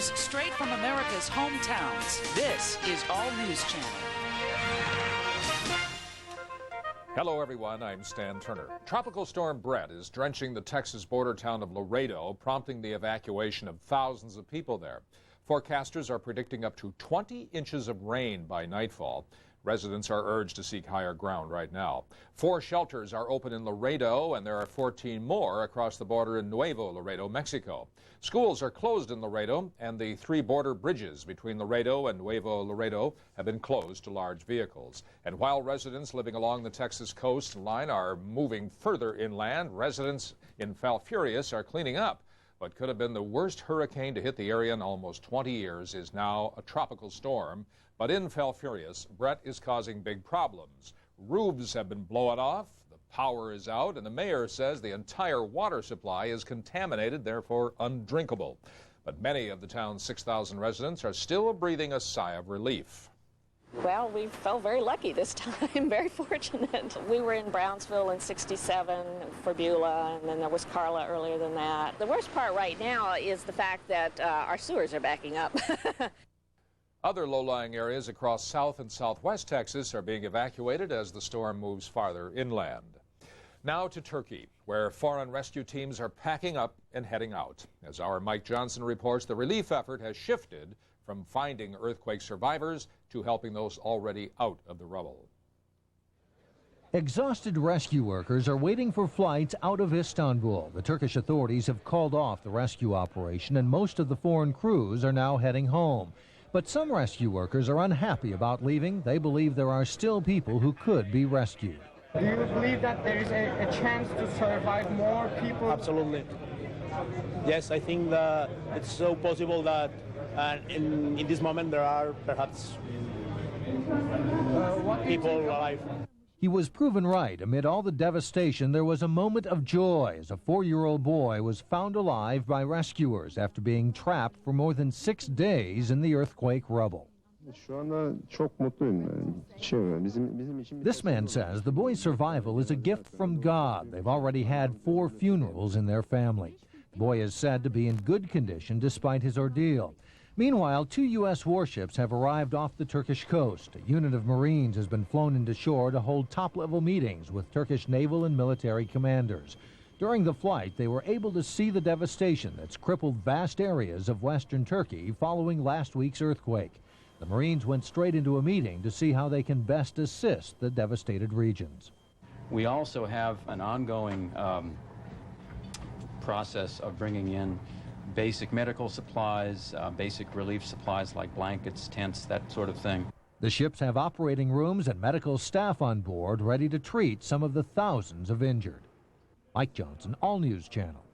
news straight from America's hometowns. This is All News Channel. Hello, everyone. I'm Stan Turner. Tropical storm Brett is drenching the Texas border town of Laredo, prompting the evacuation of thousands of people there. Forecasters are predicting up to 20 inches of rain by nightfall. Residents are urged to seek higher ground right now. 4 shelters are open in Laredo, and there are 14 more across the border in Nuevo Laredo, Mexico. Schools are closed in Laredo, and the 3 border bridges between Laredo and Nuevo Laredo have been closed to large vehicles. And while residents living along the Texas coastline are moving further inland, residents in Falfurrias are cleaning up. What could have been the worst hurricane to hit the area in almost 20 years is now a tropical storm. But in Falfurrias, Brett is causing big problems. Roofs have been blown off, the power is out, and the mayor says the entire water supply is contaminated, therefore undrinkable. But many of the town's 6,000 residents are still breathing a sigh of relief. Well, we felt very lucky this time, very fortunate. We were in Brownsville in '67 for Beulah, and then there was Carla earlier than that. The worst part right now is the fact that our sewers are backing up. Other low-lying areas across south and southwest Texas are being evacuated as the storm moves farther inland. Now to Turkey, where foreign rescue teams are packing up and heading out. As our Mike Johnson reports, the relief effort has shifted from finding earthquake survivors to helping those already out of the rubble. Exhausted rescue workers are waiting for flights out of Istanbul. The Turkish authorities have called off the rescue operation, and most of the foreign crews are now heading home. But some rescue workers are unhappy about leaving. They believe there are still people who could be rescued. Do you believe that there is a chance to survive more people? Absolutely. Yes, I think that it's so possible that in this moment there are perhaps people alive. He was proven right. Amid all the devastation, there was a moment of joy as a 4-year-old boy was found alive by rescuers after being trapped for more than 6 days in the earthquake rubble. This man says the boy's survival is a gift from God. They've already had 4 funerals in their family. The boy is said to be in good condition despite his ordeal. Meanwhile, 2 U.S. warships have arrived off the Turkish coast. A unit of Marines has been flown into shore to hold top-level meetings with Turkish naval and military commanders. During the flight, they were able to see the devastation that's crippled vast areas of western Turkey following last week's earthquake. The Marines went straight into a meeting to see how they can best assist the devastated regions. We also have an ongoing process of bringing in basic medical supplies, basic relief supplies like blankets, tents, that sort of thing. The ships have operating rooms and medical staff on board ready to treat some of the thousands of injured. Mike Johnson, All News Channel.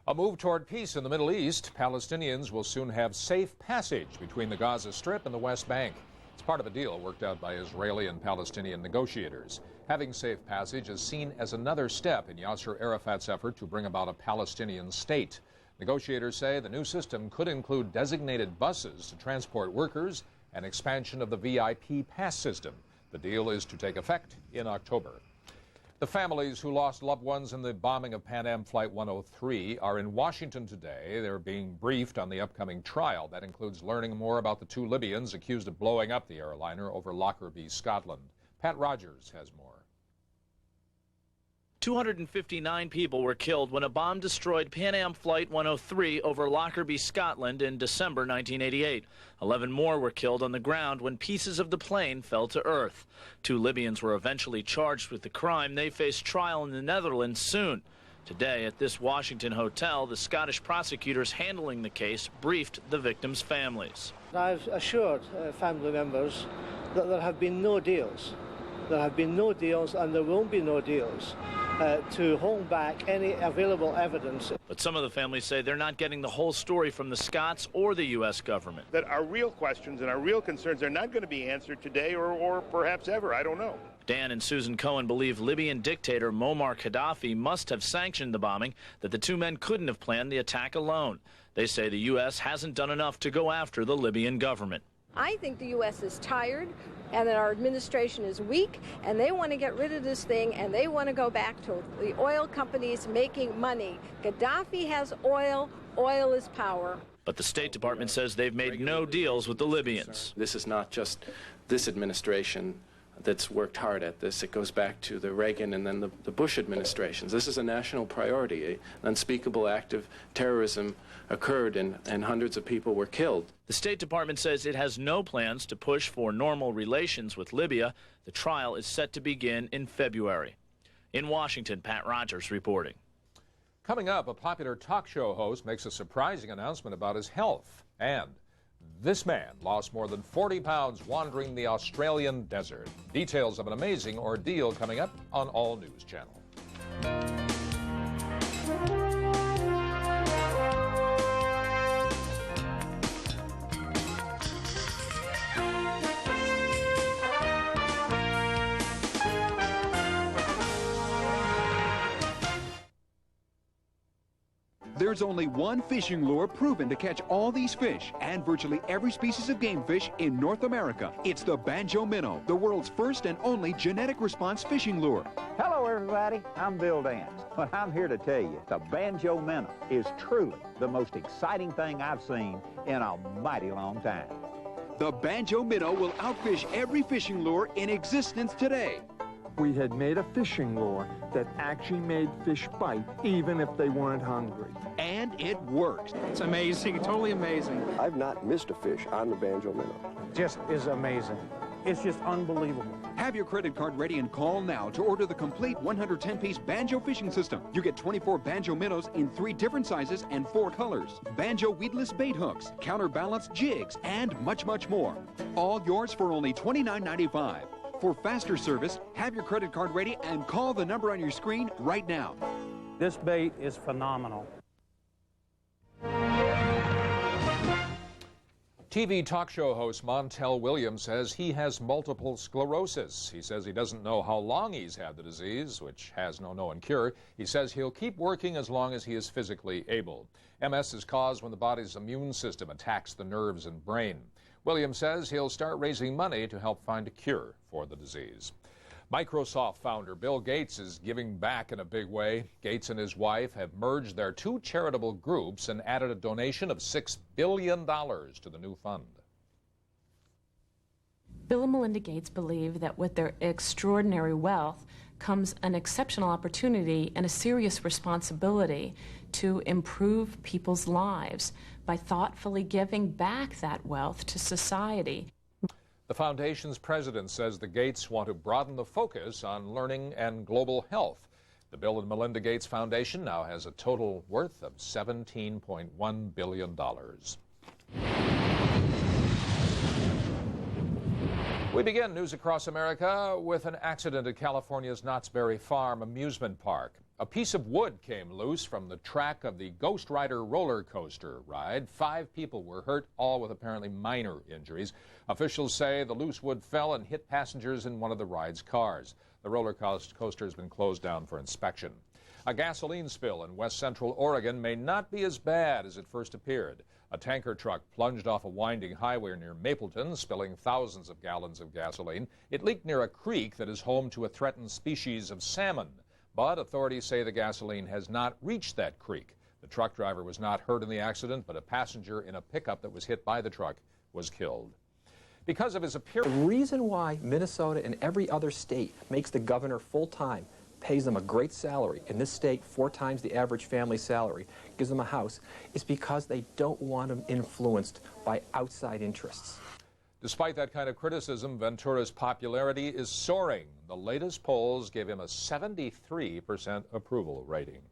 A move toward peace in the Middle East. Palestinians will soon have safe passage between the Gaza Strip and the West Bank. It's part of a deal worked out by Israeli and Palestinian negotiators. Having safe passage is seen as another step in Yasser Arafat's effort to bring about a Palestinian state. Negotiators say the new system could include designated buses to transport workers and expansion of the VIP pass system. The deal is to take effect in October. The families who lost loved ones in the bombing of Pan Am Flight 103 are in Washington today. They're being briefed on the upcoming trial. That includes learning more about the 2 Libyans accused of blowing up the airliner over Lockerbie, Scotland. Pat Rogers has more. 259 people were killed when a bomb destroyed Pan Am Flight 103 over Lockerbie, Scotland in December 1988. 11 more were killed on the ground when pieces of the plane fell to earth. 2 Libyans were eventually charged with the crime. They face trial in the Netherlands soon. Today, at this Washington hotel, the Scottish prosecutors handling the case briefed the victims' families. I've assured family members that there have been no deals. There have been no deals, and there won't be no deals to hold back any available evidence. But some of the families say they're not getting the whole story from the Scots or the U.S. government. That our real questions and our real concerns are not going to be answered today or perhaps ever. I don't know. Dan and Susan Cohen believe Libyan dictator Muammar Gaddafi must have sanctioned the bombing, that the 2 men couldn't have planned the attack alone. They say the U.S. hasn't done enough to go after the Libyan government. I think the U.S. is tired and that our administration is weak, and they want to get rid of this thing, and they want to go back to the oil companies making money. Gaddafi has oil. Oil is power. But the State Department says they've made no deals with the Libyans. This is not just this administration that's worked hard at this. It goes back to the Reagan and then the Bush administrations. This is a national priority. An unspeakable act of terrorism occurred and hundreds of people were killed. The State Department says it has no plans to push for normal relations with Libya. The trial is set to begin in February. In Washington, Pat Rogers reporting. Coming up, a popular talk show host makes a surprising announcement about his health. And this man lost more than 40 pounds wandering the Australian desert. Details of an amazing ordeal coming up on All News Channel. There's only one fishing lure proven to catch all these fish and virtually every species of game fish in North America. It's the Banjo Minnow, the world's first and only genetic response fishing lure. Hello, everybody. I'm Bill Dance. Well, I'm here to tell you the Banjo Minnow is truly the most exciting thing I've seen in a mighty long time. The Banjo Minnow will outfish every fishing lure in existence today. We had made a fishing lure that actually made fish bite even if they weren't hungry. And it works. It's amazing, totally amazing. I've not missed a fish on the Banjo Minnow. Just is amazing. It's just unbelievable. Have your credit card ready and call now to order the complete 110-piece Banjo fishing system. You get 24 Banjo Minnows in 3 different sizes and 4 colors. Banjo weedless bait hooks, counterbalance jigs, and much, much more. All yours for only $29.95. For faster service, have your credit card ready and call the number on your screen right now. This bait is phenomenal. TV talk show host Montel Williams says he has multiple sclerosis. He says he doesn't know how long he's had the disease, which has no known cure. He says he'll keep working as long as he is physically able. MS is caused when the body's immune system attacks the nerves and brain. Williams says he'll start raising money to help find a cure for the disease. Microsoft founder Bill Gates is giving back in a big way. Gates and his wife have merged their 2 charitable groups and added a donation of $6 billion to the new fund. Bill and Melinda Gates believe that with their extraordinary wealth comes an exceptional opportunity and a serious responsibility to improve people's lives by thoughtfully giving back that wealth to society. The foundation's president says the Gates want to broaden the focus on learning and global health. The Bill and Melinda Gates Foundation now has a total worth of $17.1 billion. We begin News Across America with an accident at California's Knott's Berry Farm amusement park. A piece of wood came loose from the track of the Ghost Rider roller coaster ride. 5 people were hurt, all with apparently minor injuries. Officials say the loose wood fell and hit passengers in one of the ride's cars. The roller coaster has been closed down for inspection. A gasoline spill in west central Oregon may not be as bad as it first appeared. A tanker truck plunged off a winding highway near Mapleton, spilling thousands of gallons of gasoline. It leaked near a creek that is home to a threatened species of salmon. But authorities say the gasoline has not reached that creek. The truck driver was not hurt in the accident, but a passenger in a pickup that was hit by the truck was killed. Because of his appearance... The reason why Minnesota and every other state makes the governor full-time, pays them a great salary, in this state 4 times the average family salary, gives them a house, is because they don't want them influenced by outside interests. Despite that kind of criticism, Ventura's popularity is soaring. The latest polls give him a 73% approval rating.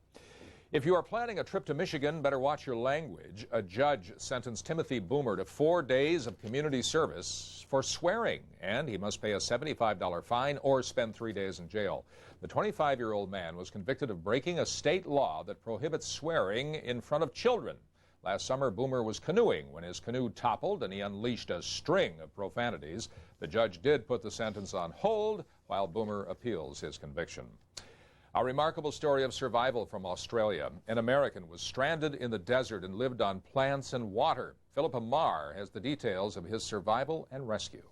If you are planning a trip to Michigan, better watch your language. A judge sentenced Timothy Boomer to 4 days of community service for swearing, and he must pay a $75 fine or spend 3 days in jail. The 25-year-old man was convicted of breaking a state law that prohibits swearing in front of children. Last summer, Boomer was canoeing when his canoe toppled and he unleashed a string of profanities. The judge did put the sentence on hold while Boomer appeals his conviction. A remarkable story of survival from Australia. An American was stranded in the desert and lived on plants and water. Philippa Marr has the details of his survival and rescue.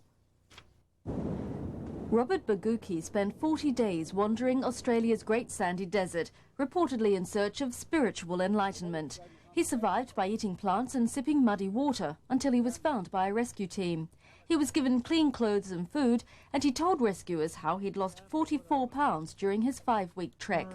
Robert Baguki spent 40 days wandering Australia's Great Sandy Desert, reportedly in search of spiritual enlightenment. He survived by eating plants and sipping muddy water until he was found by a rescue team. He was given clean clothes and food, and he told rescuers how he'd lost 44 pounds during his 5-week trek.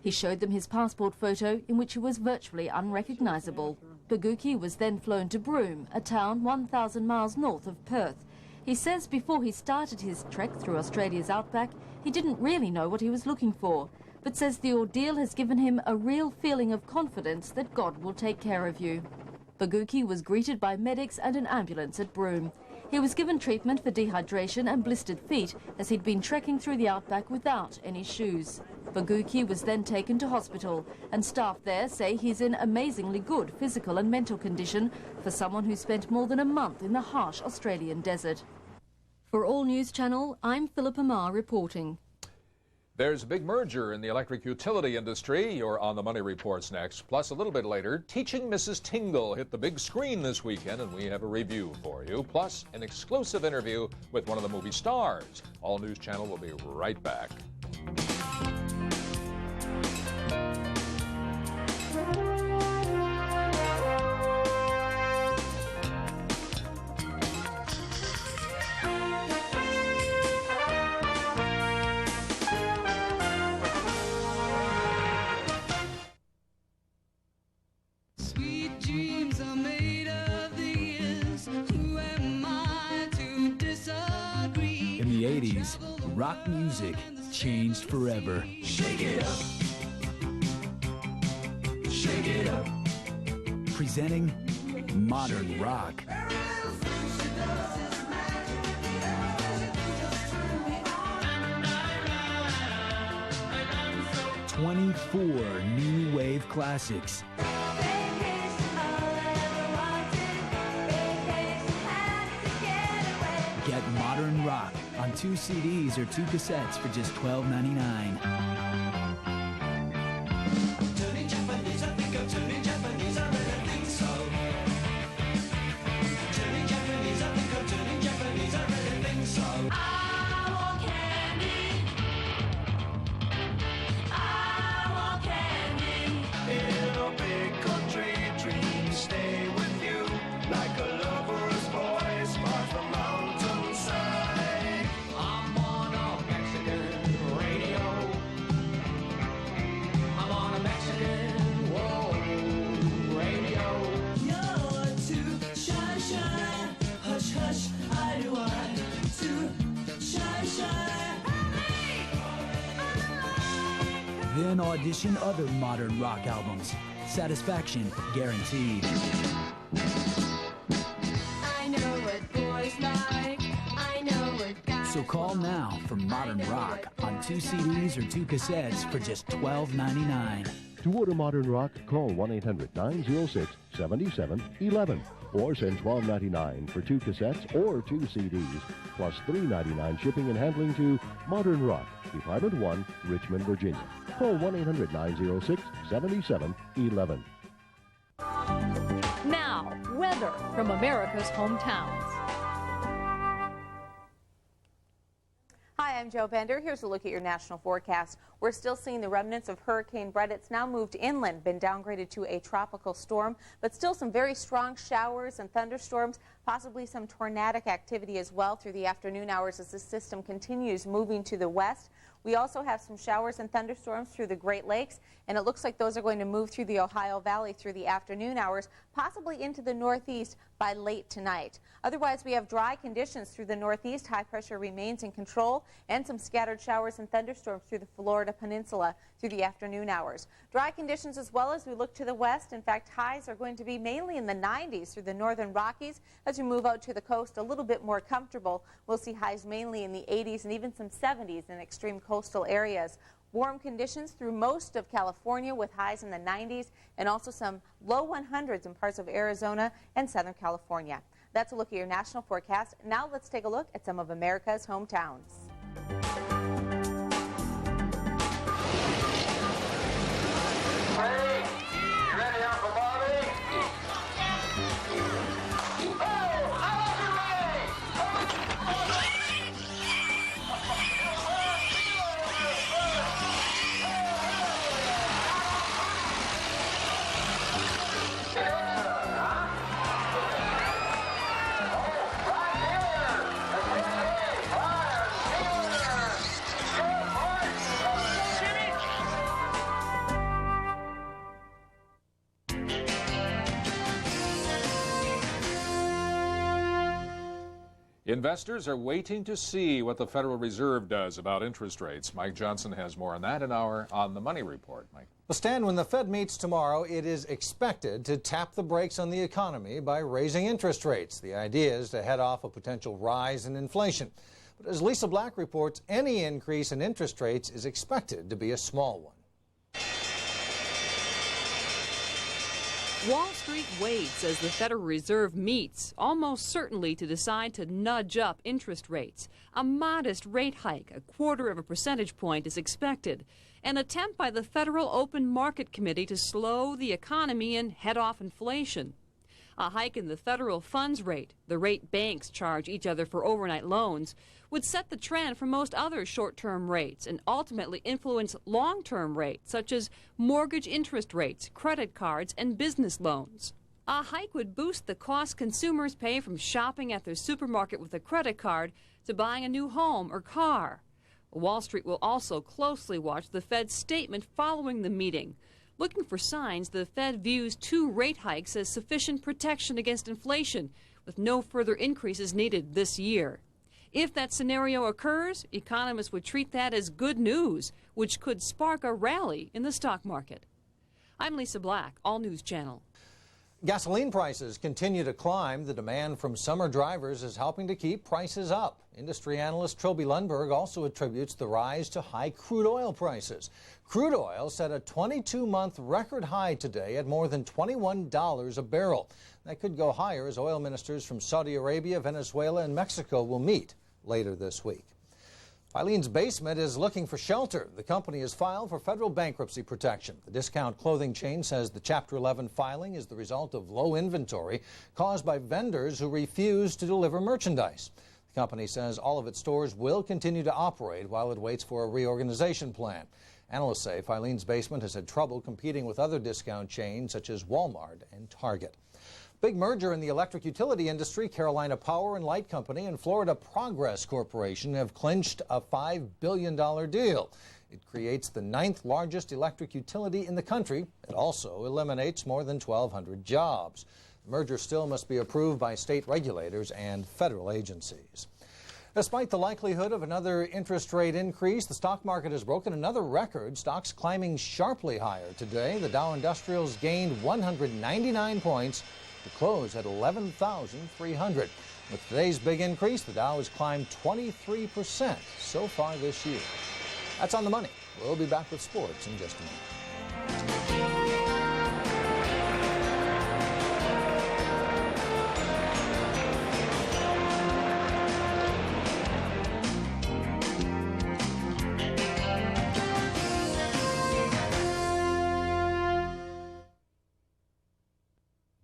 He showed them his passport photo in which he was virtually unrecognisable. Baguki was then flown to Broome, a town 1,000 miles north of Perth. He says before he started his trek through Australia's outback, he didn't really know what he was looking for, but says the ordeal has given him a real feeling of confidence that God will take care of you. Baguki was greeted by medics and an ambulance at Broome. He was given treatment for dehydration and blistered feet as he'd been trekking through the outback without any shoes. Baguki was then taken to hospital, and staff there say he's in amazingly good physical and mental condition for someone who spent more than a month in the harsh Australian desert. For All News Channel, I'm Philippa Marr reporting. There's a big merger in the electric utility industry. Your On the Money reports next. Plus, a little bit later, Teaching Mrs. Tingle hit the big screen this weekend, and we have a review for you. Plus, an exclusive interview with one of the movie stars. All News Channel will be right back. In the 80s, rock music changed forever. Shake it up. Shake it up. Presenting modern rock. "24 new wave classics. Get modern rock on 2 CDs or 2 cassettes for just $12.99. Turning Japanese, I think I'm turning Japanese, I really think so. Turning Japanese, I think I'm turning Japanese, I really think so. I want candy. I want candy. In a big country, dreams stay with you like a lover's voice far from mountainside. I'm on a Mexican radio. I'm on a Mexican radio. You're too shy, shy, hush, hush, I do I. Too shy, shy. Then audition other modern rock albums. Satisfaction guaranteed. I know what boys like. I know what guys. So call now for modern rock on 2 CDs or 2 cassettes for just $12.99. To order modern rock, call 1-800-906-7711 or send $12.99 for 2 cassettes or 2 CDs, plus $3.99 shipping and handling to Modern Rock, Department 1, Richmond, Virginia. Call 1-800-906-7711. Now, weather from America's hometowns. Hi, I'm Joe Bender. Here's a look at your national forecast. We're still seeing the remnants of Hurricane Brett. It's now moved inland, been downgraded to a tropical storm, but still some very strong showers and thunderstorms, possibly some tornadic activity as well through the afternoon hours as this system continues moving to the west. We also have some showers and thunderstorms through the Great Lakes, and it looks like those are going to move through the Ohio Valley through the afternoon hours, possibly into the northeast by late tonight. Otherwise, we have dry conditions through the northeast. High pressure remains in control, and some scattered showers and thunderstorms through the Florida Peninsula through the afternoon hours. Dry conditions as well as we look to the west. In fact, highs are going to be mainly in the 90s through the northern Rockies. As we move out to the coast, a little bit more comfortable. We'll see highs mainly in the 80s and even some 70s in extreme coastal areas. Warm conditions through most of California with highs in the 90s and also some low 100s in parts of Arizona and Southern California. That's a look at your national forecast. Now let's take a look at some of America's hometowns. Investors are waiting to see what the Federal Reserve does about interest rates. Mike Johnson has more on that in our On the Money report. Mike. Well, Stan, when the Fed meets tomorrow, it is expected to tap the brakes on the economy by raising interest rates. The idea is to head off a potential rise in inflation. But as Lisa Black reports, any increase in interest rates is expected to be a small one. Wall Street waits as the Federal Reserve meets, almost certainly to decide to nudge up interest rates. A modest rate hike, 1/4 percentage point, is expected. An attempt by the Federal Open Market Committee to slow the economy and head off inflation. A hike in the federal funds rate, the rate banks charge each other for overnight loans, would set the trend for most other short-term rates and ultimately influence long-term rates, such as mortgage interest rates, credit cards, and business loans. A hike would boost the cost consumers pay from shopping at their supermarket with a credit card to buying a new home or car. Wall Street will also closely watch the Fed's statement following the meeting, looking for signs the Fed views 2 rate hikes as sufficient protection against inflation, with no further increases needed this year. If that scenario occurs, economists would treat that as good news, which could spark a rally in the stock market. I'm Lisa Black, All News Channel. Gasoline prices continue to climb. The demand from summer drivers is helping to keep prices up. Industry analyst Trilby Lundberg also attributes the rise to high crude oil prices. Crude oil set a 22-month record high today at more than $21 a barrel. That could go higher as oil ministers from Saudi Arabia, Venezuela, and Mexico will meet later this week. Filene's Basement is looking for shelter. The company has filed for federal bankruptcy protection. The discount clothing chain says the Chapter 11 filing is the result of low inventory caused by vendors who refuse to deliver merchandise. The company says all of its stores will continue to operate while it waits for a reorganization plan. Analysts say Filene's Basement has had trouble competing with other discount chains such as Walmart and Target. Big merger in the electric utility industry. Carolina Power and Light Company and Florida Progress Corporation have clinched a $5 billion deal. It creates the 9th largest electric utility in the country. It also eliminates more than 1,200 jobs. The merger still must be approved by state regulators and federal agencies. Despite the likelihood of another interest rate increase, the stock market has broken another record. Stocks climbing sharply higher today. The Dow Industrials gained 199 points to close at 11,300. With today's big increase, the Dow has climbed 23% so far this year. That's On the Money. We'll be back with sports in just a moment.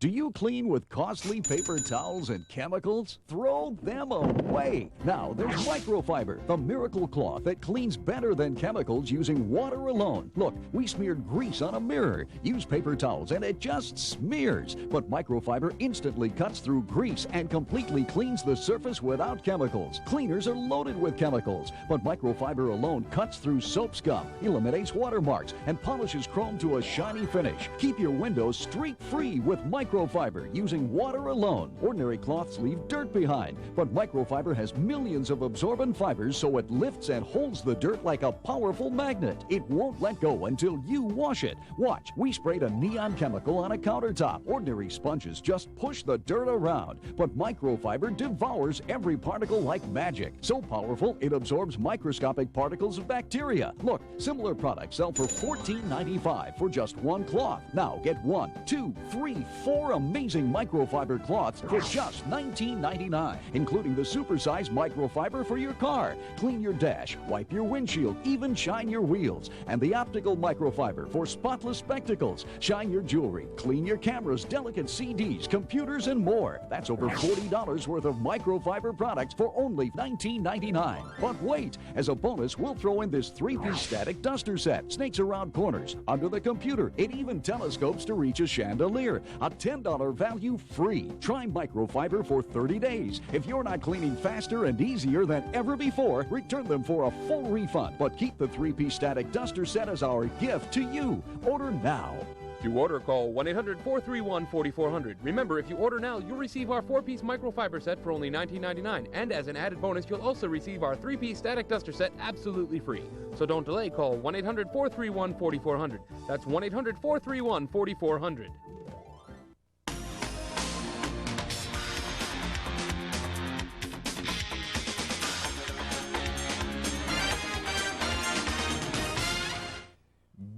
Do you clean with costly paper towels and chemicals? Throw them away. Now there's microfiber, the miracle cloth that cleans better than chemicals using water alone. Look, we smeared grease on a mirror. Use paper towels and it just smears. But microfiber instantly cuts through grease and completely cleans the surface without chemicals. Cleaners are loaded with chemicals, but microfiber alone cuts through soap scum, eliminates watermarks, and polishes chrome to a shiny finish. Keep your windows streak-free with microfiber using water alone. Ordinary cloths leave dirt behind, but microfiber has millions of absorbent fibers, so it lifts and holds the dirt like a powerful magnet. It won't let go until you wash it. Watch, we sprayed a neon chemical on a countertop. Ordinary sponges just push the dirt around, but microfiber devours every particle like magic. So powerful, it absorbs microscopic particles of bacteria. Look, similar products sell for $14.95 for just one cloth. Now get 1, 2, 3, 4 amazing microfiber cloths for just $19.99, including the supersized microfiber for your car. Clean your dash, wipe your windshield, even shine your wheels. And the optical microfiber for spotless spectacles. Shine your jewelry, clean your cameras, delicate CDs, computers, and more. That's over $40 worth of microfiber products for only $19.99. But wait, as a bonus, we'll throw in this 3-piece static duster set. Snakes around corners, under the computer. It even telescopes to reach a chandelier. A $10 value free. Try microfiber for 30 days. If you're not cleaning faster and easier than ever before, return them for a full refund. But keep the 3-piece static duster set as our gift to you. Order now. To order, call 1-800-431-4400. Remember, if you order now, you'll receive our 4-piece microfiber set for only $19.99. And as an added bonus, you'll also receive our 3-piece static duster set absolutely free. So don't delay. Call 1-800-431-4400. That's 1-800-431-4400.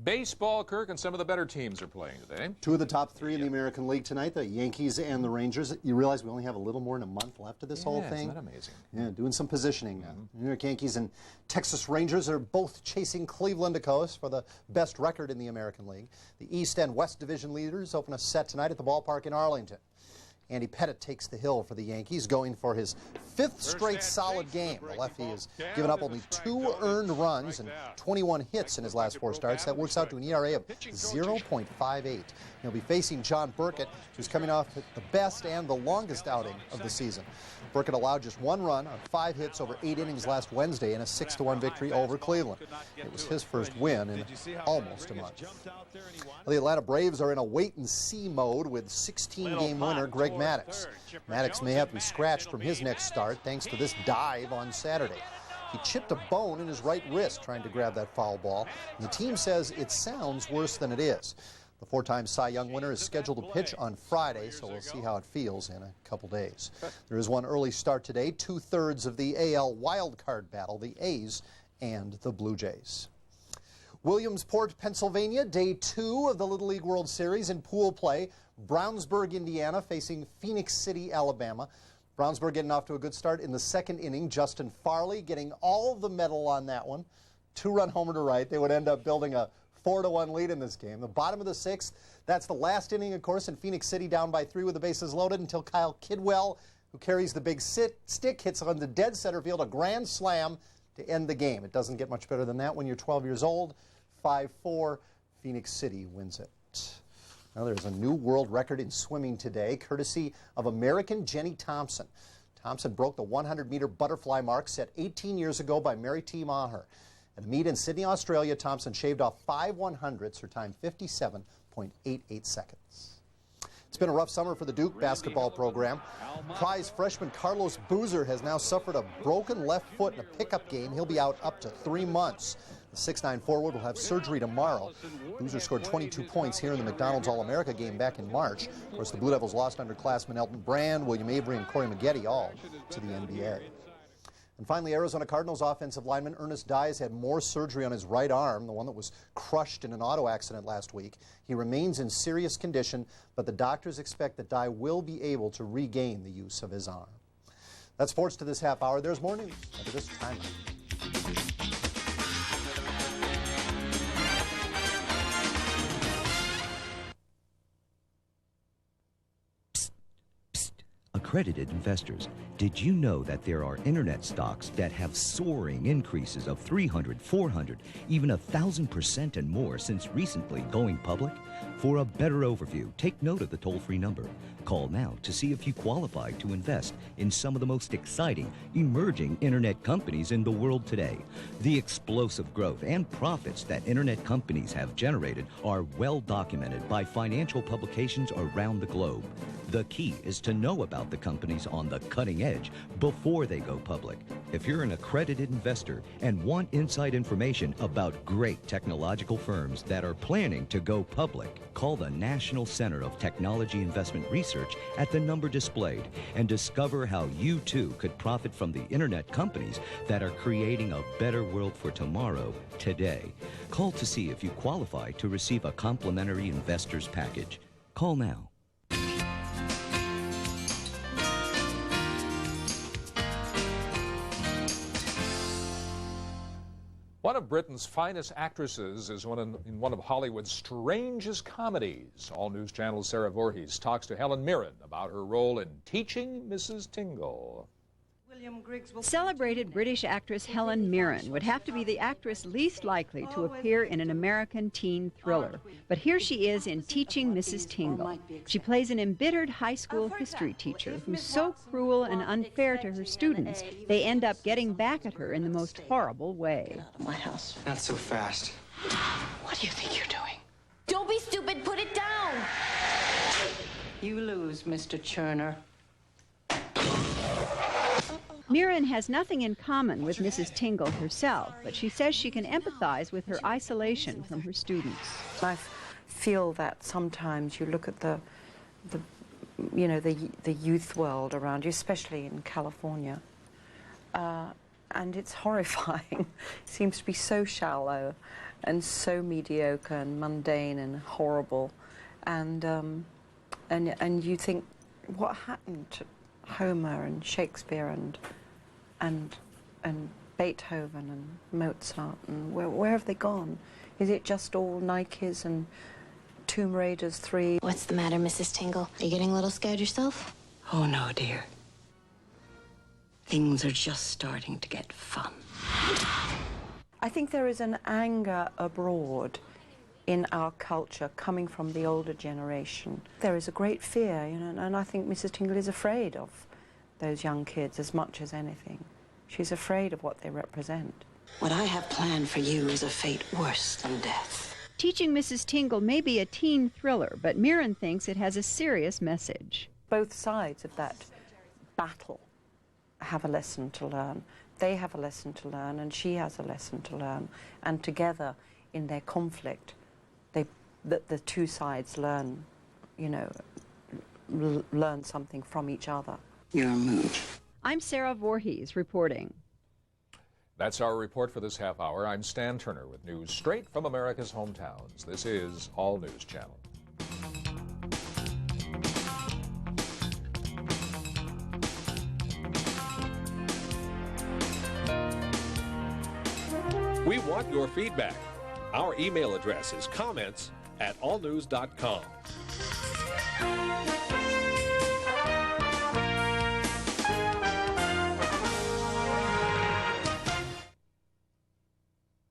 Baseball, Kirk, and some of the better teams are playing today. Two of the top three in the American League tonight, the Yankees and the Rangers. You realize we only have a little more than a month left of this whole thing? Isn't that amazing? Yeah, doing some positioning now. New York Yankees and Texas Rangers are both chasing Cleveland to coast for the best record in the American League. The East and West Division leaders open a set tonight at the ballpark in Arlington. Andy Pettitte takes the hill for the Yankees, going for his 5th straight solid game. The lefty has given up only 2 earned runs and 21 hits in his last 4 starts. That works out to an ERA of 0.58. He'll be facing John Burkett, who's coming off the best and the longest outing of the season. Burkett allowed just 1 run on 5 hits over 8 innings last Wednesday in a 6-1 victory over Cleveland. It was his first win in almost a month. The Atlanta Braves are in a wait-and-see mode with 16-game winner Greg Maddux. Maddux may have to be scratched from his next start thanks to this dive on Saturday. He chipped a bone in his right wrist trying to grab that foul ball, and the team says it sounds worse than it is. The 4-time Cy Young winner is scheduled to pitch on Friday, so we'll see how it feels in a couple days. There is one early start today, 2/3 of the AL wildcard battle, the A's and the Blue Jays. Williamsport, Pennsylvania, day 2 of the Little League World Series in pool play. Brownsburg, Indiana, facing Phoenix City, Alabama. Brownsburg getting off to a good start in the 2nd inning. Justin Farley getting all the metal on that one. 2-run homer to right. They would end up building a 4-1 lead in this game. The bottom of the 6th, that's the last inning, of course, and Phoenix City down by 3 with the bases loaded until Kyle Kidwell, who carries the big stick, hits on the dead center field, a grand slam to end the game. It doesn't get much better than that when you're 12 years old. 5-4, Phoenix City wins it. Now there's a new world record in swimming today, courtesy of American Jenny Thompson. Thompson broke the 100-meter butterfly mark set 18 years ago by Mary T. Maher. At a meet in Sydney, Australia, Thompson shaved off 5 100ths, her time 57.88 seconds. It's been a rough summer for the Duke basketball program. Prize freshman Carlos Boozer has now suffered a broken left foot in a pickup game. He'll be out up to 3 months. The 6'9" forward will have surgery tomorrow. Boozer scored 22 points here in the McDonald's All-America game back in March. Of course, the Blue Devils lost underclassmen Elton Brand, William Avery, and Corey Maggette all to the NBA. And finally, Arizona Cardinals offensive lineman Ernest Diaz had more surgery on his right arm, the one that was crushed in an auto accident last week. He remains in serious condition, but the doctors expect that Diaz will be able to regain the use of his arm. That's sports to this half hour. There's more news after this timeout. Accredited investors, did you know that there are internet stocks that have soaring increases of 300, 400, even 1,000% and more since recently going public? For a better overview, take note of the toll-free number. Call now to see if you qualify to invest in some of the most exciting, emerging internet companies in the world today. The explosive growth and profits that internet companies have generated are well documented by financial publications around the globe. The key is to know about the companies on the cutting edge before they go public. If you're an accredited investor and want inside information about great technological firms that are planning to go public, call the National Center of Technology Investment Research at the number displayed and discover how you too could profit from the internet companies that are creating a better world for tomorrow today. Call to see if you qualify to receive a complimentary investor's package. Call now. One of Britain's finest actresses is in one of Hollywood's strangest comedies. All News Channel's Sarah Voorhees talks to Helen Mirren about her role in Teaching Mrs. Tingle. Celebrated British actress Helen Mirren would have to be the actress least likely to appear in an American teen thriller. But here she is in Teaching Mrs. Tingle. She plays an embittered high school history teacher who's so cruel and unfair to her students, they end up getting back at her in the most horrible way. Get out of my house. Not so fast. What do you think you're doing? Don't Don't be stupid. Put it down. You lose, Mr. Cherner. Mirren has nothing in common with Mrs. Tingle herself, but she says she can empathize with her isolation from her students. I feel that sometimes you look at the youth world around you, especially in California, and it's horrifying. It seems to be so shallow and so mediocre and mundane and horrible, and you think, what happened to Homer and Shakespeare and Beethoven and Mozart, and where have they gone? Is it just all Nikes and Tomb Raiders 3? What's the matter, Mrs. Tingle? Are you getting a little scared yourself? Oh, no, dear. Things are just starting to get fun. I think there is an anger abroad in our culture coming from the older generation. There is a great fear, and I think Mrs. Tingle is afraid of those young kids as much as anything. She's afraid of what they represent. What I have planned for you is a fate worse than death. Teaching Mrs. Tingle may be a teen thriller, but Mirren thinks it has a serious message. Both sides of that battle have a lesson to learn. They have a lesson to learn, and she has a lesson to learn. And together, in their conflict, the two sides learn, learn something from each other. Your move. I'm Sarah Voorhees reporting. That's our report for this half hour. I'm Stan Turner with news straight from America's hometowns. This is All News Channel. We want your feedback. Our email address is comments@allnews.com.